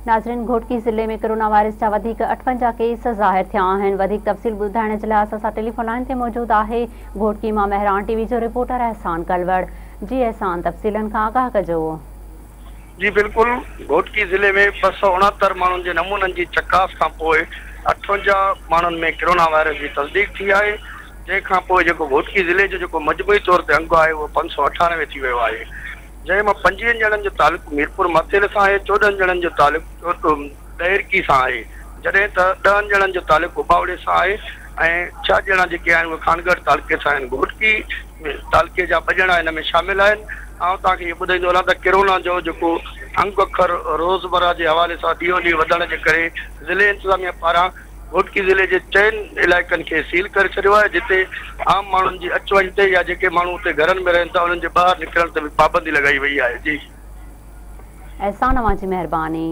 नाज़रीन, घोटकी ज़िले में कोरोना वायरस जा 58 केस ज़ाहिर थिया आहिनि। वधीक तफ़सील ॿुधाइण जे लाइ असां सां टेलीफोन लाइन ते मौजूद आहे घोटकी मां मेहरान टीवी जो रिपोर्टर एहसान कलवड़। जी एहसान, तफ़सीलन खां आगाह कजो। जी बिल्कुल, घोटकी ज़िले में 269 माण्हुनि जे नमूननि जी चकास खां पोइ 58 माण्हुनि में कोरोना वायरस जी तस्दीक थी आहे, जंहिंखां पोइ जेको घोटकी ज़िले जो जेको मजमूई तौर ते अंक आहे उहो 598 थी वियो आहे, जंहिंमां 25 ॼणनि जो तालुक़ु मीरपुर मथेल सां आहे, 14 ॼणनि जो तालुक़ु ॾहिरकी सां आहे, जॾहिं त 10 ॼणनि जो तालुक़ु उबावड़े सां आहे ऐं 6 ॼणा जेके आहिनि उहे खानगढ़ तालुके सां आहिनि। घोटकी तालुके जा 2 ॼणा हिन में शामिल आहिनि। ऐं तव्हांखे इहो ॿुधाईंदो हलां त कोरोना जो जेको अंक अखर रोज़मर्रा जे हवाले सां ॾींहों ॾींहुं वधण जे करे ज़िले इंतिज़ामिया पारां घोटकी ज़िले जे 4 इलाइक़नि खे सील करे छॾियो आहे, जिते आम माण्हुनि जी अच वञ ते या जेके माण्हू उते घरनि में रहनि था उन्हनि जे ॿाहिरि निकिरण ते बि पाबंदी लॻाई वई आहे। जी एहसान, अवां जी महिरबानी।